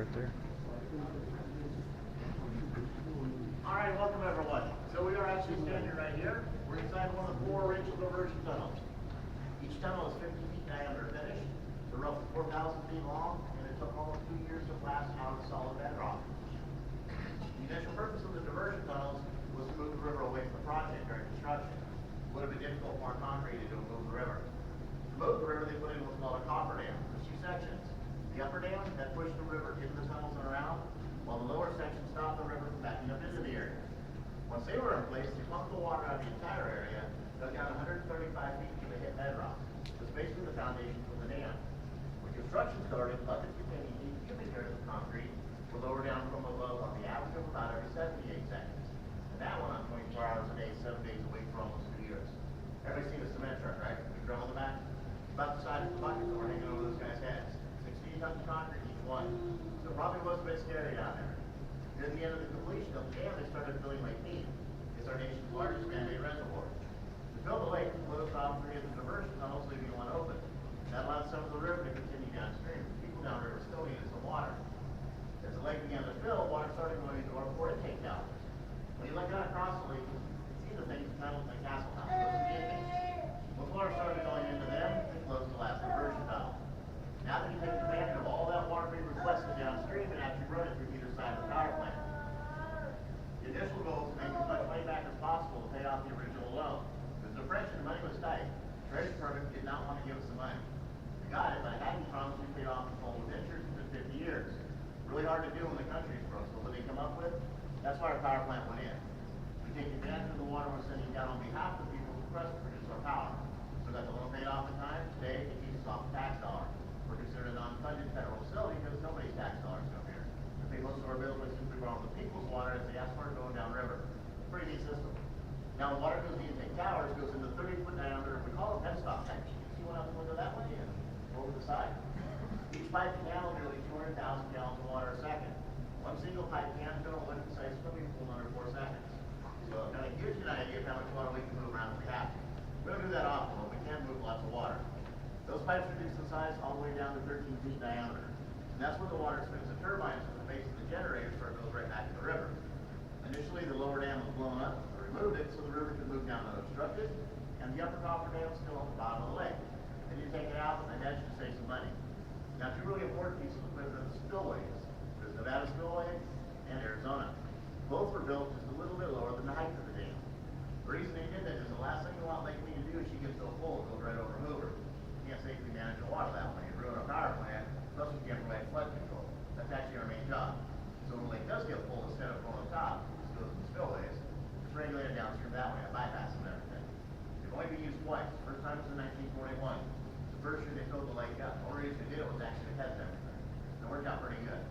right there. All right, welcome everyone. So we are actually standing right here. We're inside one of the 4 racial diversion tunnels. Each tunnel is 50 feet diameter finish. They're roughly 4,000 feet long, and it took almost 2 years to blast out of solid bedrock. The initial purpose of the diversion tunnels was to move the river away from the project during construction. It would have been difficult for concrete to move the river. To move the river, they put in what's called a coffer dam. There's 2 sections. The upper dam that pushed the river into the tunnels and around, while the lower section stopped the river from backing up into the area. Once they were in place, they pumped the water out of the entire area, dug down 135 feet to the hit bedrock. That's basically the foundation for the dam. When construction started, buckets containing 8 cubic yards of concrete were lowered down from a low of the average of about every 78 seconds. And that went on 24 hours a day, 7 days a week for almost 2 years. Everybody's seen a cement truck, right? The drum on the back? About the size of the buckets that were hanging over those guys' heads. 16 tons of concrete each one. So it probably was a bit scary down there. Near the end of the completion of the dam, they started filling Lake Mead. It's our nation's largest man-made reservoir. To fill the lake, we closed off 3 of the diversion tunnels, leaving 1 open. That allowed some of the river to continue downstream. People downriver still needed some water. As the lake began to fill, water started going into our 4 intake towers. When you look out across the lake, you can see the things kind of like Castle House. Those are the intakes. Once water started going into them, they closed the last diversion tunnel. Now they can take advantage of all that water being requested downstream and actually run it through either side of the power plant. The initial goal was to make as much money back as possible to pay off the original loan. With the depression, money was tight. The Treasury Department did not want to give us the money. We got it, but I hadn't promised we paid off the full with interest within 50 years. Really hard to do when the country's broke, so what they come up with, that's why our power plant went in. We take advantage of the water we're sending down on behalf of the people who request to produce our power. So that the loan paid off in time, today it keeps us off the tax dollar. We're considered an unfunded federal facility because nobody's tax dollars come here. We pay most of our bills by simply borrowing the people's water as they ask for it going down river. Pretty neat system. Now the water goes to the intake towers, goes into 30-foot diameter, we call them headstock tanks. You can see one out the window that way and over the side. Each pipe can handle nearly 200,000 gallons of water a second. One single pipe can fill a liquid-sized swimming pool in under 4 seconds. So it kind of gives you an idea of how much water we can move around if we have to. We don't do that often, but we can move lots of water. Those pipes reduce in size all the way down to 13 feet diameter. And that's where the water spins the turbines from the base of the generator so it goes right back to the river. Initially, the lower dam was blown up. We removed it so the river could move down unobstructed, and the upper coffer dam is still on the bottom of the lake. Then you take it out, and that should save some money. Now, 2 really important pieces of equipment are the spillways. There's Nevada Spillway and Arizona. Both were built just a little bit lower than the height of the dam. The reason they did that is the last thing you want Lake Mead to do is she gets so full, it goes right over Hoover. You can't safely manage the water that way. You ruin our power plant, plus you can't provide flood control. That's actually our main job. So when the lake does get full, instead of going on top, it goes to the spillways. It's regulated downstream that way, bypassing everything. They've only been used twice. The first time was in 1941. The first year they filled the lake up. The only reason they did it was actually to test everything. It worked out pretty good.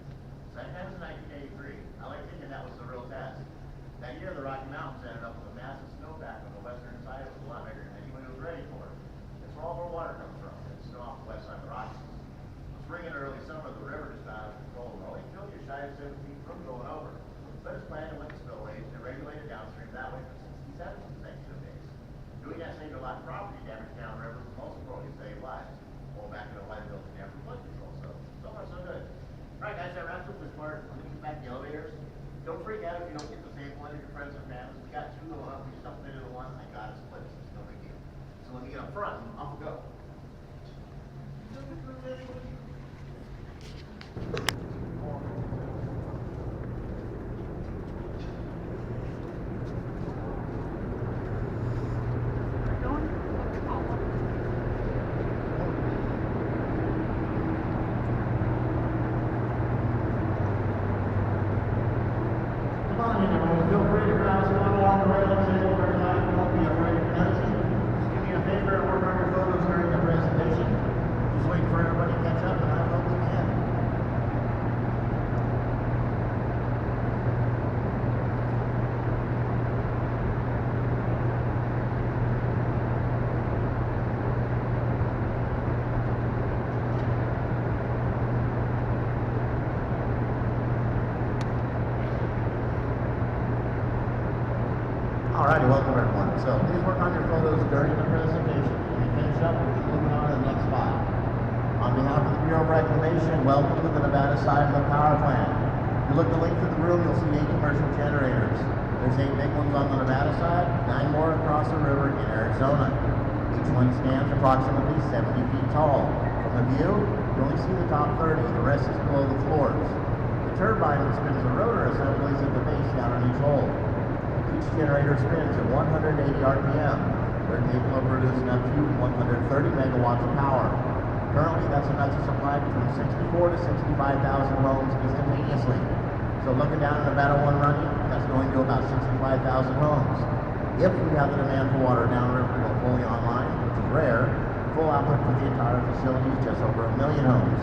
Second time was in 1983. I like thinking that was the real test. That year, the Rocky Mountains ended up with a massive snowpack on the western side. It was a lot bigger than anybody was ready for. That's where all of our water comes from. It's snow off the west side of the Rockies. Spring and early summer, the river just got out of control. It only killed you shy of 7 feet from going over. But it's planned and went to spillways and regulated downstream that way for 67 consecutive days. Doing that saved a lot of property damage downriver, but most importantly saved lives. Going back to the liability dam for flood control. So far so good. Alright guys, that wraps up this part. I'm going to get back to the elevators. Don't freak out if you don't get the same one as your friends and families. We got 2 going up, we just don't fit into 1. I got it split. It's no big deal. So let me get up front and off we go. Alrighty, welcome everyone. So please work on your photos during the presentation. When you finish up, we'll be moving on to the next spot. On behalf of the Bureau of Reclamation, welcome to the Nevada side of the power plant. If you look the length of the room, you'll see 8 commercial generators. There's 8 big ones on the Nevada side, 9 more across the river in Arizona. Each one stands approximately 70 feet tall. From the view, you only see the top 30, the rest is below the floors. The turbine that spins the rotor assemblies at the base down on each hole. Each generator spins at 180 RPM. They're capable of producing up to 130 megawatts of power. Currently, that's enough to supply between 64 to 65,000 homes instantaneously. So looking down at Nevada 1 running, that's going to about 65,000 homes. If we have the demand for water downriver to go fully online, which is rare, full output for the entire facility is just over 1 million homes.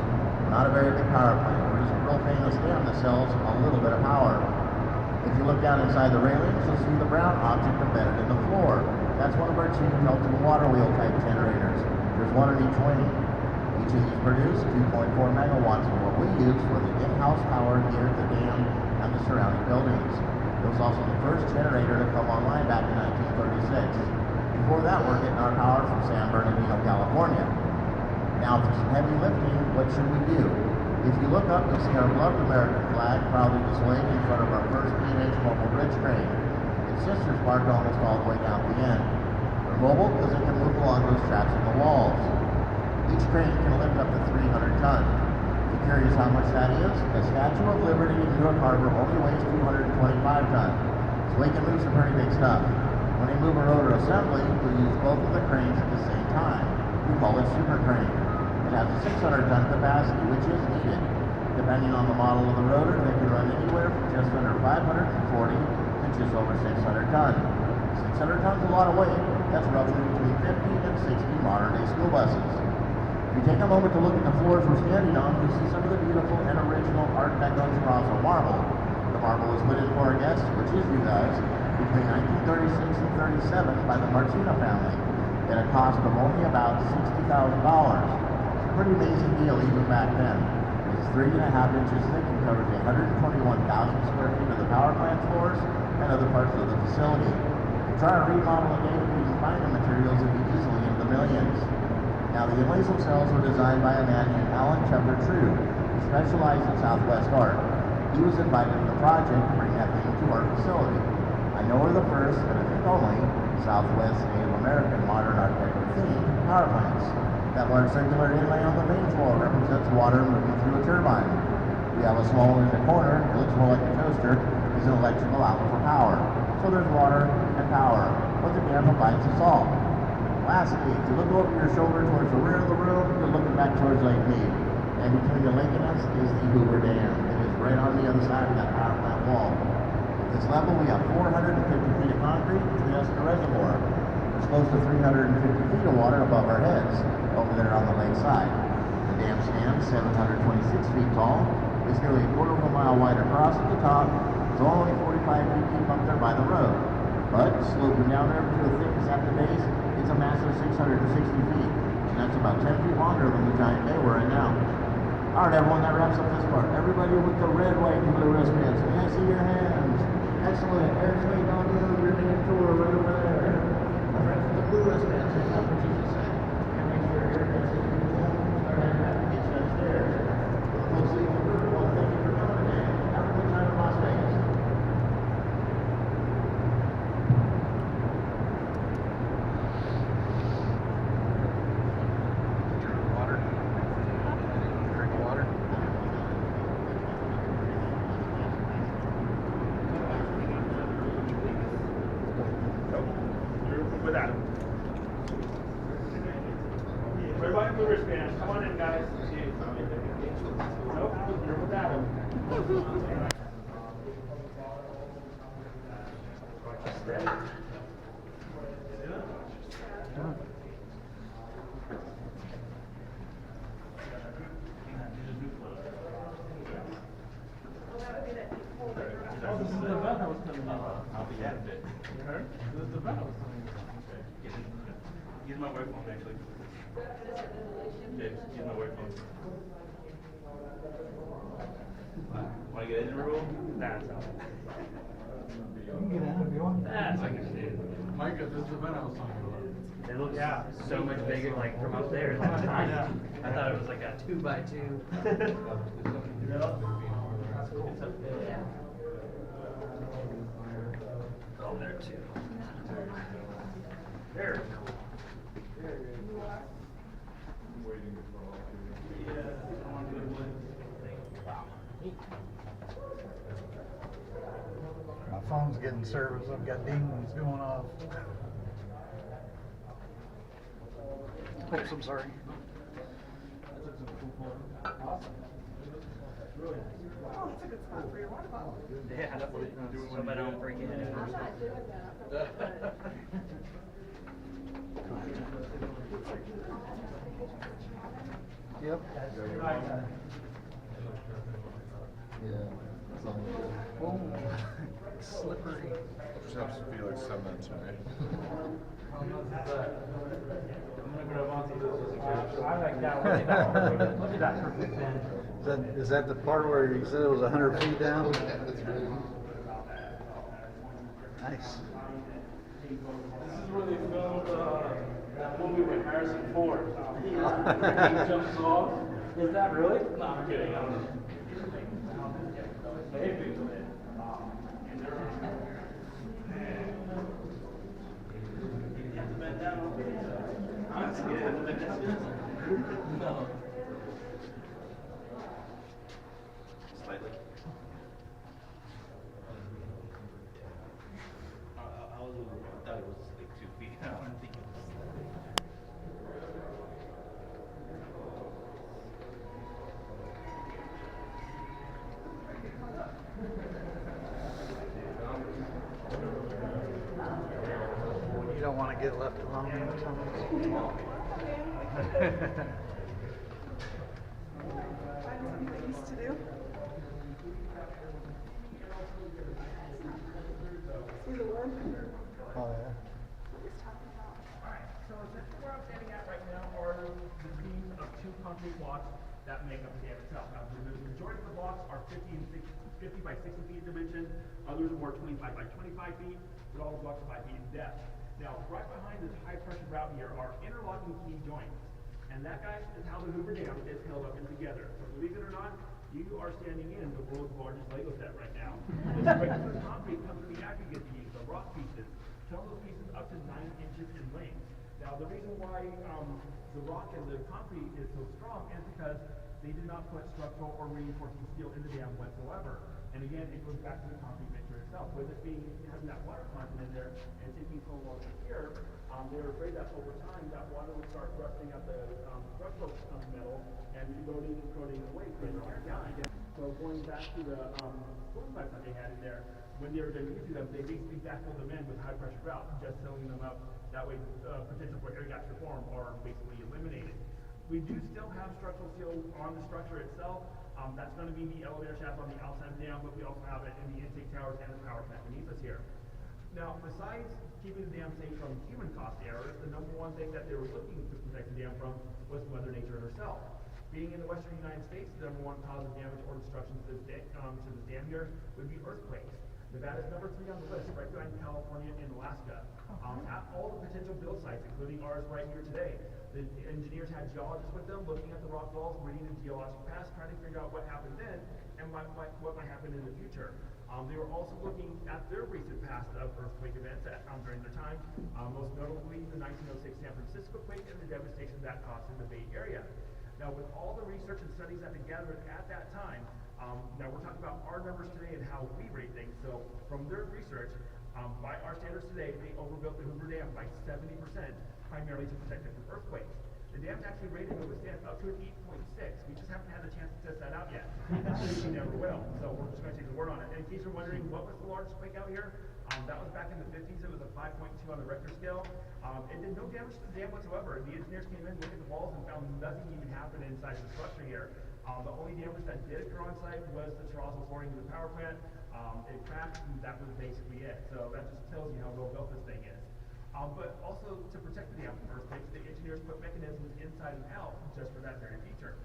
Not a very big power plant. We're just a propane dam that sells a little bit of power. If you look down inside the railings, you'll see the brown object embedded in the floor. That's one of our cheap melting water wheel type generators. There's one in each wing. Each of these produce 2.4 megawatts of what we use for the in-house power here at the dam and the surrounding buildings. It was also the first generator to come online back in 1936. Before that, we're getting our power from San Bernardino, California. Now, for some heavy lifting, what should we do? If you look up, you'll see our beloved American flag proudly displayed in front of our first P&H mobile bridge crane. Its sisters parked almost all the way down the end. They're mobile because they can move along those tracks in the walls. Each crane can lift up to 300 tons. If you're curious how much that is, the Statue of Liberty in New York Harbor only weighs 225 tons. So they can move some pretty big stuff. When they move a rotor assembly, we use both of the cranes at the same time. We call it super crane. It has a 600-ton capacity, which is needed. Depending on the model of the rotor, they can run anywhere from just under 540 to just over 600 tons. 600 tons is a lot of weight. That's roughly between 50 and 60 modern-day school buses. If you take a moment to look at the floors we're standing on, you'll see some of the beautiful and original Art Deco terrazzo marble. The marble was put in for our guests, which is you guys, between 1936 and 37 by the Martina family at a cost of only about $60,000. Pretty amazing deal even back then. It's 3.5 inches thick and covers 121,000 square feet of the power plant floors and other parts of the facility. If you try to remodel today, you can find the materials that be easily in the millions. Now, the inlays themselves were designed by a man named Alan Chubber True, who specialized in Southwest art. He was invited to the project to bring that thing to our facility. I know we're the first, and I think only, Southwest Native American modern art deco themed power plants. That large circular inlay on the main floor represents water moving through a turbine. We have a small one in the corner, it looks more like a toaster, is an electrical outlet for power. So there's water and power. What the dam provides us all. Lastly, if you look over your shoulder towards the rear of the room, you're looking back towards Lake Mead. And between the lake and us is the Hoover Dam. It is right on the other side of that power plant wall. At this level, we have 450 feet of concrete between us and the reservoir. There's close to 350 feet of water above our heads, over there on the lake side. The dam stands 726 feet tall. It's nearly a quarter of a mile wide across at the top. It's only 45 feet deep up there by the road. But sloping down there to the thickness at the base, it's a massive 660 feet. And that's about 10 feet longer than the giant bay we're in now. All right, everyone, that wraps up this part. Everybody with the red, white, and blue wristbands. May I see your hands? Excellent. Eric's waiting on you. You're taking a tour right over there. My friends with the blue wristbands, take up what you just said. And make sure Eric gets it. Start heading back to get you upstairs. Mostly, well, thank you for coming today. Have a good time in Las Vegas. With Adam. Everybody in the wristbands, come on in, guys. Nope, you're with Adam. Oh, this is the event I was coming in. I'll be at it. You heard? This is the event I was coming in. Use my work phone, actually. Yeah, use my work phone. Want to get in the room? That's how. You can get in if you want. That's like a shit. Micah, this is the event I was talking about. Yeah. It looks Yeah. so much bigger, like from up there. That's tiny. Yeah. I thought it was like a 2x2. That's cool. It's up there. Yeah. Oh, there too. There. My phone's getting service. I've got dings going off. Oops, I'm sorry. Awesome. Really nice. Oh, that's a good spot for your water bottle. Yeah, so I don't break it. I'm not doing that. Yep. Right. Oh, slippery. Just happens to be like 7 minutes away. I'm gonna grab onto this. I like that. Look at that perfect. Look at that perfect bend. Is that the part where you said it was 100 feet down? Nice. This is where they filmed that movie with Harrison Ford. He jumps off. Is that really? No, I'm kidding. Hey, big man. Bend down. That's good. No. Slightly. I thought it was like 2 feet. I don't think it was. You don't want to get left alone. Find something things to do. See the worm? Oh, yeah. He's talking about. Alright, so essentially where I'm standing at right now are the beams of 2 concrete blocks that make up the dam itself. Now, the majority of the blocks are 50 by 60 feet in dimension, others are more 25 by 25 feet, but all the blocks are 5 feet in depth. Now, right behind this high pressure route here are interlocking key joints. And that, guys, is how the Hoover Dam is held up and together. So believe it or not, you are standing in the world's largest Lego set right now. This regular concrete comes from the aggregate beams, the rock pieces. Some of those pieces up to 9 inches in length. Now, the reason why the rock and the concrete is so strong is because they did not put structural or reinforcing steel in the dam whatsoever. And again, it goes back to the concrete mixture itself. With it being having that water content in there and taking so long to cure, they were afraid that over time that water would start rusting out the structural metal and eroding and corroding away further on down. So going back to the storm pipes that they had in there, when they were done using them, they basically backfilled them in with high pressure route, just filling them up. That way, potential for air gaps to form are basically eliminated. We do still have structural steel on the structure itself. That's going to be the elevator shaft on the outside of the dam, but we also have it in the intake towers and the power plant beneath us here. Now, besides keeping the dam safe from human caused errors, the number one thing that they were looking to protect the dam from was Mother Nature herself. Being in the western United States, the number one cause of damage or destruction to this dam here would be earthquakes. Nevada's number 3 on the list, right behind California and Alaska. At all the potential build sites, including ours right here today, the engineers had geologists with them looking at the rock walls, reading the geologic past, trying to figure out what happened then and what might happen in the future. They were also looking at their recent past of earthquake events during their time, most notably the 1906 San Francisco quake and the devastation that caused in the Bay Area. Now, with all the research and studies that they gathered at that time, now we're talking about our numbers today and how we rate things. So, from their research, by our standards today, they overbuilt the Hoover Dam by 70%, primarily to protect it from earthquakes. The dam's actually rated to withstand up to an 8.6. We just haven't had the chance to test that out yet. We never will. So we're just going to take the word on it. And in case you're wondering what was the largest quake out here, that was back in the 50s. It was a 5.2 on the Richter scale. It did no damage to the dam whatsoever. The engineers came in, looked at the walls, and found nothing even happened inside the structure here. The only damage that did occur on site was the terrazzo flooring in the power plant. It cracked, and that was basically it. So that just tells you how well built this thing is. But also to protect the dam from earthquakes, the engineers put mechanisms inside and out just for that very feature.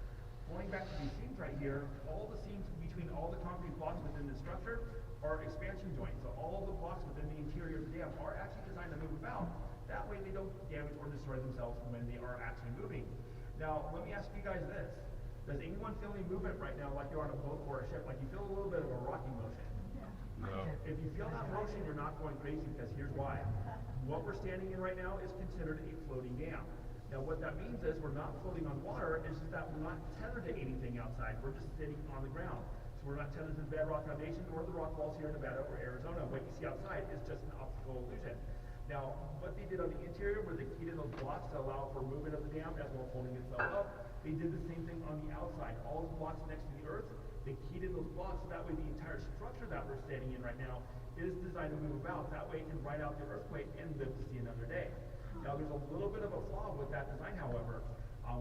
Going back to these seams right here, all the seams between all the concrete blocks within the structure are expansion joints. So all the blocks within the interior of the dam are actually designed to move about. That way they don't damage or destroy themselves when they are actually moving. Now, let me ask you guys this. Does anyone feel any movement right now like you're on a boat or a ship? Like you feel a little bit of a rocking motion? No. If you feel that motion, you're not going crazy because here's why. What we're standing in right now is considered a floating dam. Now what that means is we're not floating on water, it's just that we're not tethered to anything outside. We're just sitting on the ground. So we're not tethered to the bedrock foundation or the rock walls here in Nevada or Arizona. What you see outside is just an optical illusion. Now, what they did on the interior where they keyed in those blocks to allow for movement of the dam as well as holding itself up, they did the same thing on the outside. All the blocks next to the earth, they keyed in those blocks so that way the entire structure that we're standing in right now is designed to move about. That way it can ride out the earthquake and live to see another day. Now there's a little bit of a flaw with that design, however.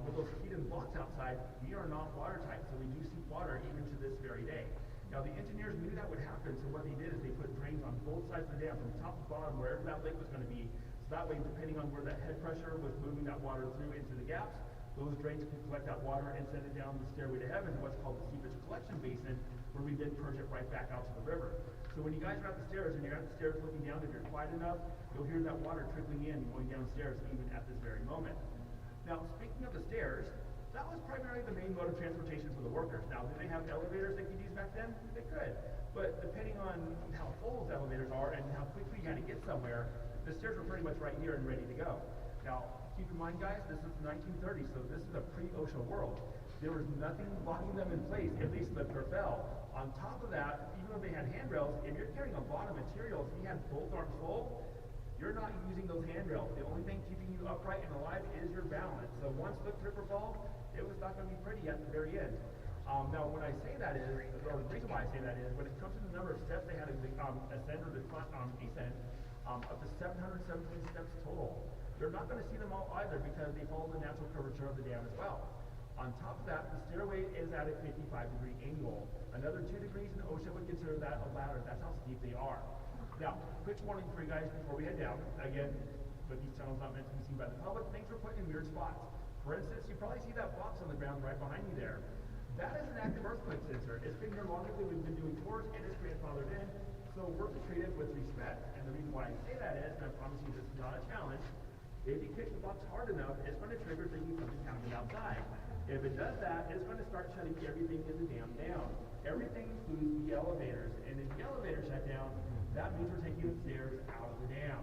With those keyed-in blocks outside, we are not watertight, so we do seep water even to this very day. Now the engineers knew that would happen, so what they did is they put drains on both sides of the dam, from top to bottom, wherever that lake was going to be. So that way, depending on where that head pressure was moving that water through into the gaps, those drains can collect that water and send it down the stairway to heaven, what's called the seepage collection basin, where we then purge it right back out to the river. So when you guys are at the stairs and you're at the stairs looking down, if you're quiet enough, you'll hear that water trickling in, going downstairs even at this very moment. Now, speaking of the stairs, that was primarily the main mode of transportation for the workers. Now, did they have elevators they could use back then? They could. But depending on how full those elevators are and how quickly you had to get somewhere, the stairs were pretty much right here and ready to go. Now, keep in mind, guys, this is the 1930s, so this is a pre-OSHA world. There was nothing blocking them in place if they slipped or fell. On top of that, even though they had handrails, if you're carrying a lot of materials, if you had both arms full, you're not using those handrails. The only thing keeping you upright and alive is your balance. So one slip, trip, or fall, it was not going to be pretty at the very end. Now, when I say that is, or the reason why I say that is, when it comes to the number of steps they had to ascend or descend, up to 717 steps total. They're not going to see them all either because they follow the natural curvature of the dam as well. On top of that, the stairway is at a 55-degree angle. Another 2 degrees and OSHA would consider that a ladder. That's how steep they are. Now, quick warning for you guys before we head down. Again, with these tunnels not meant to be seen by the public, things were put in weird spots. For instance, you probably see that box on the ground right behind you there. That is an active earthquake sensor. It's been here longer than we've been doing tours, and it's grandfathered in, so we're to treat it with respect. And the reason why I say that is, and I promise you this is not a challenge, if you kick the box hard enough, it's going to trigger thinking something's happening outside. If it does that, it's going to start shutting everything in the dam down. Everything includes the elevators, and if the elevators shut down, that means we're taking the stairs out of the dam.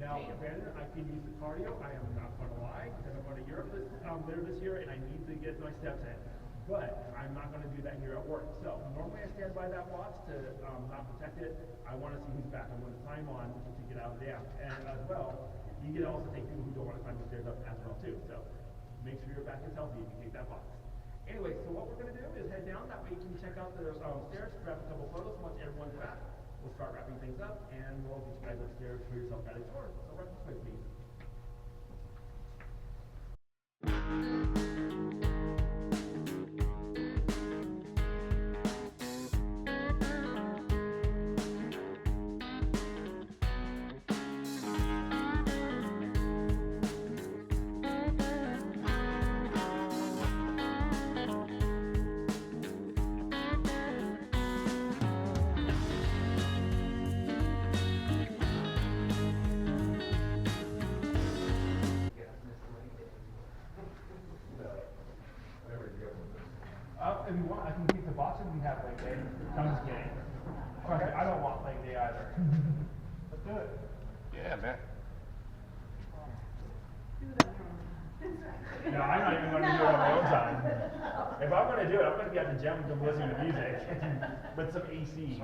Now, granted, I can use the cardio. I am not going to lie, because I'm going to Europe later this year, and I need to get my steps in. But I'm not going to do that here at work. So normally I stand by that box to not protect it. I want to see who's back. I'm going to climb on to get out of the dam. And as well, you can also take people who don't want to climb the stairs up as well too. So make sure your back is healthy if you take that box. Anyway, so what we're going to do is head down. That way you can check out the stairs, grab a couple photos. Once everyone's back, we'll start wrapping things up, and we'll get you guys upstairs for your self-guided tour. So right this way, please. If you want, I can keep the boxes we have leg day. I'm just kidding. Trust me, I don't want leg day either. Let's do it. Yeah, man. No, I'm not even going to do it on my own time. If I'm going to do it, I'm going to be at the gym and listening to music with some AC.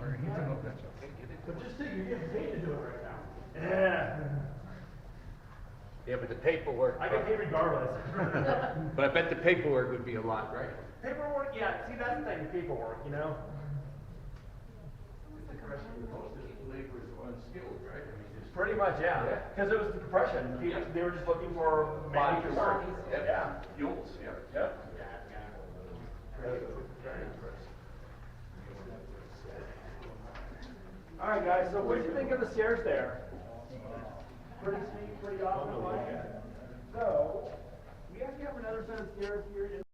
But just think, you're getting paid to do it right now. Yeah. Yeah, but the paperwork. I get paid regardless. But I bet the paperwork would be a lot, right? Paperwork, yeah. See, that's the thing, paperwork, you know? Most of the labor is unskilled, right? I mean, just Pretty much, yeah. Because it was the depression. They were just looking for money to work. Yeah. fuels, yeah. Yep. All right, guys. So, what did you think of the stairs there? Pretty sweet, pretty awesome. I like it. So, we actually have another set of stairs here in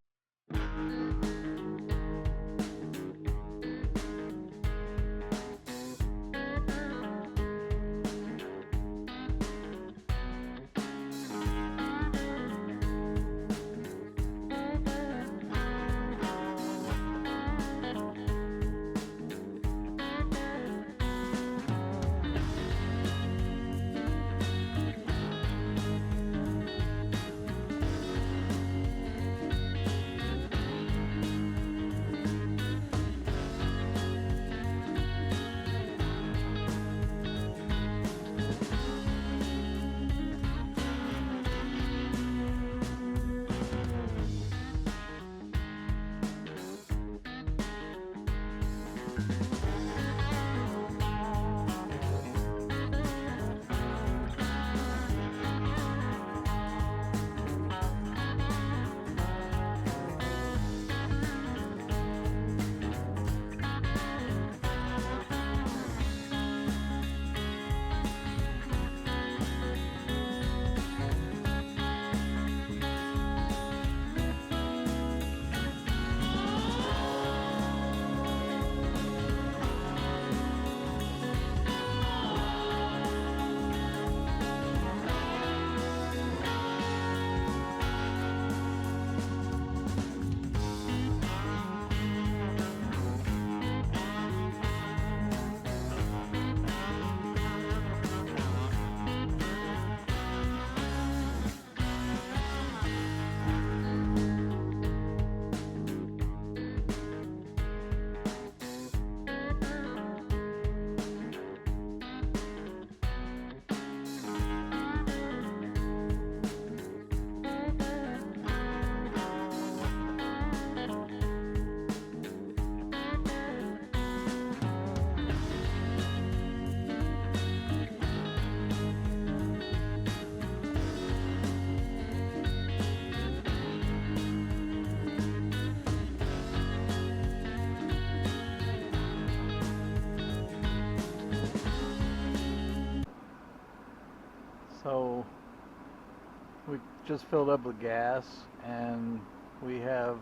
just filled up with gas, and we have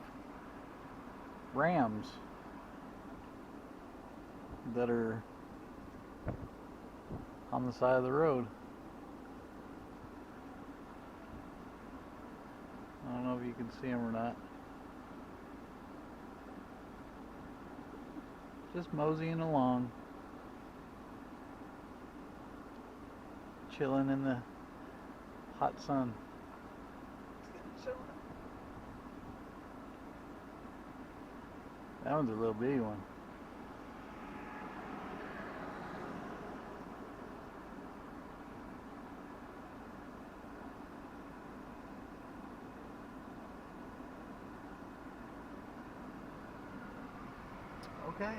rams that are on the side of the road. I don't know if you can see them or not. Just moseying along, chilling in the hot sun. That one's a little bitty one. Okay.